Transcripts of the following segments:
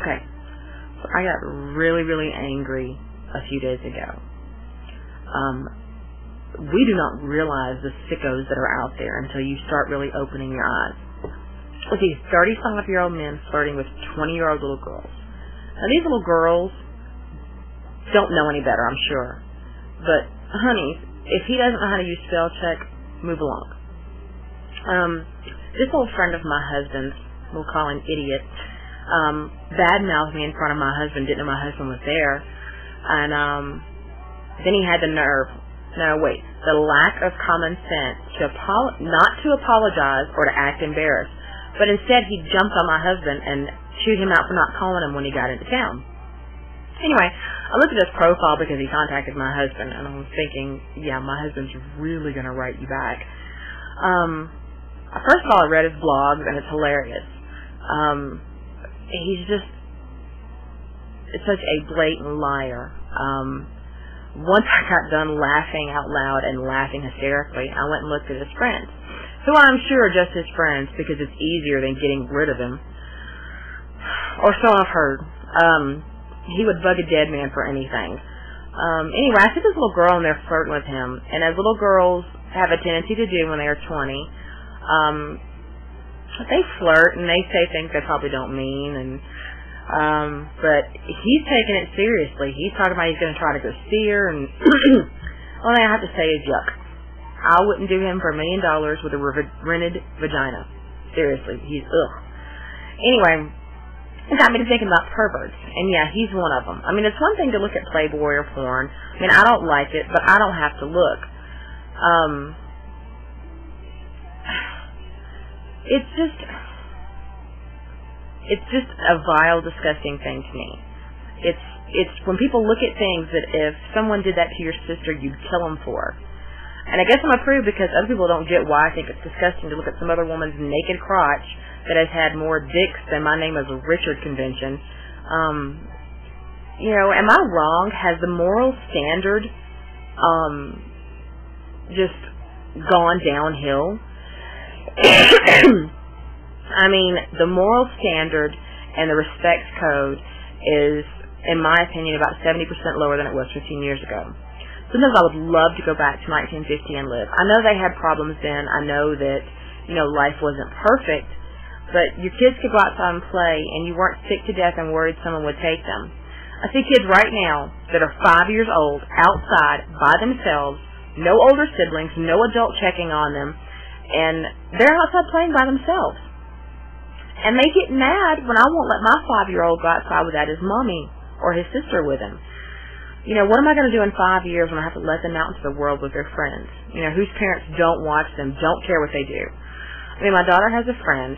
Okay, so I got really, really angry a few days ago. We do not realize the sickos that are out there until you start really opening your eyes. With these 35-year-old men flirting with 20-year-old little girls. Now, these little girls don't know any better, I'm sure. But, honey, if he doesn't know how to use spell check, move along. This old friend of my husband's, we'll call him idiot, bad-mouthed me in front of my husband, didn't know my husband was there. And then he had the nerve, the lack of common sense not to apologize or to act embarrassed. But instead, he jumped on my husband and chewed him out for not calling him when he got into town. Anyway, I looked at his profile because he contacted my husband, and I was thinking, yeah, my husband's really going to write you back. First of all, I read his blogs, and it's hilarious. He's just such a blatant liar. Once I got done laughing out loud and laughing hysterically, I went and looked at his friends, who I'm sure are just his friends because it's easier than getting rid of him. Or so I've heard. He would bug a dead man for anything. Anyway, I see this little girl and they're flirting with him. And as little girls have a tendency to do when they're 20, they flirt and they say things they probably don't mean. But he's taking it seriously. He's talking about he's going to try to go see her. And all I have to say is yuck. I wouldn't do him for $1 million with a rented vagina. Seriously, he's ugh. Anyway, it got me to thinking about perverts. And yeah, he's one of them. I mean, it's one thing to look at Playboy or porn. I mean, I don't like it, but I don't have to look. It's just a vile, disgusting thing to me. It's when people look at things that if someone did that to your sister, you'd kill them for. And I guess I'm approved because other people don't get why I think it's disgusting to look at some other woman's naked crotch that has had more dicks than my name is Richard convention. Am I wrong? Has the moral standard just gone downhill? I mean, the moral standard and the respect code is, in my opinion, about 70% lower than it was 15 years ago. Sometimes I would love to go back to 1950 and live. I know they had problems then. I know that, life wasn't perfect. But your kids could go outside and play, and you weren't sick to death and worried someone would take them. I see kids right now that are 5 years old, outside, by themselves, no older siblings, no adult checking on them, and they're outside playing by themselves. And they get mad when I won't let my 5-year-old go outside without his mommy or his sister with him. What am I going to do in 5 years when I have to let them out into the world with their friends? Whose parents don't watch them, don't care what they do. I mean, my daughter has a friend,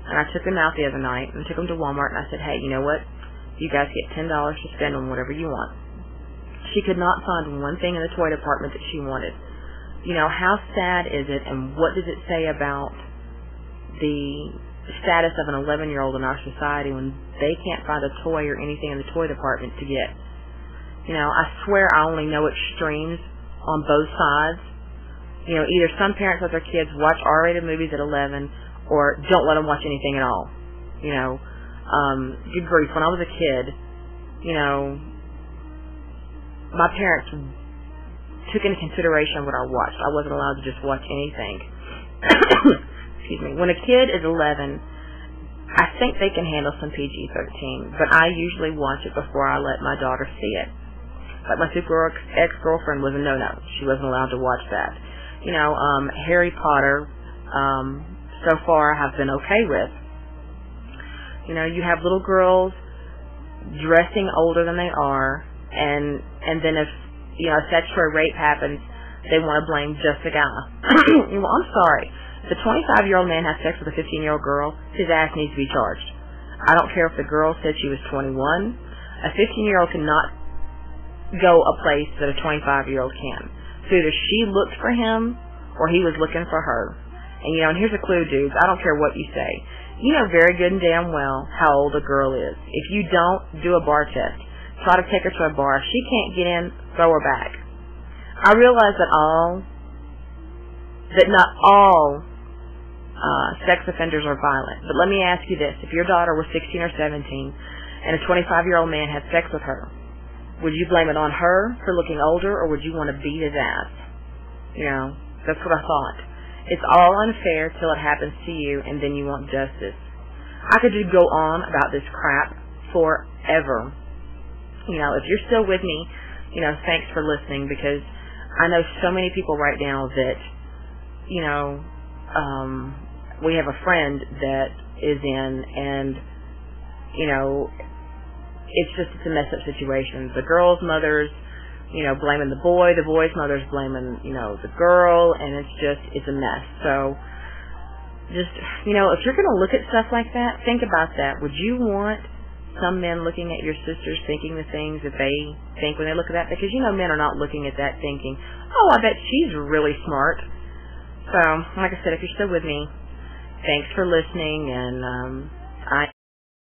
and I took him out the other night and took him to Walmart, and I said, hey, you know what? You guys get $10 to spend on whatever you want. She could not find one thing in the toy department that she wanted. How sad is it, and what does it say about the status of an 11-year-old in our society when they can't find a toy or anything in the toy department to get? I swear I only know extremes on both sides. Either some parents let their kids watch R-rated movies at 11 or don't let them watch anything at all. Good grief, when I was a kid, my parents took into consideration what I watched. I wasn't allowed to just watch anything. Excuse me. When a kid is 11, I think they can handle some PG-13, but I usually watch it before I let my daughter see it. Like my super ex-girlfriend was a no-no. She wasn't allowed to watch that. Harry Potter, so far I have been okay with. You have little girls dressing older than they are, and then if, a statutory rape happens, they want to blame just the guy. Well, I'm sorry. If a 25-year-old man has sex with a 15-year-old girl, his ass needs to be charged. I don't care if the girl said she was 21. A 15-year-old cannot go a place that a 25-year-old can. So either she looked for him or he was looking for her. And, and here's a clue, dudes. I don't care what you say. You know very good and damn well how old a girl is. If you don't, do a bar test. Try to take her to a bar. If she can't get in, throw her back. I realize that not all sex offenders are violent. But let me ask you this. If your daughter was 16 or 17 and a 25-year-old man had sex with her, would you blame it on her for looking older, or would you want to beat his ass? You know, that's what I thought. It's all unfair till it happens to you, and then you want justice. I could just go on about this crap forever. You know, if you're still with me, you know, thanks for listening, because I know so many people right now that, you know, we have a friend that is in, and, you know, it's a messed up situation. The girl's mother's, you know, blaming the boy's mother's blaming, you know, the girl, and it's a mess. So, just, you know, if you're going to look at stuff like that, think about that. Would you want some men looking at your sisters thinking the things that they think when they look at that? Because, you know, men are not looking at that thinking, oh, I bet she's really smart. So, like I said, if you're still with me, thanks for listening, and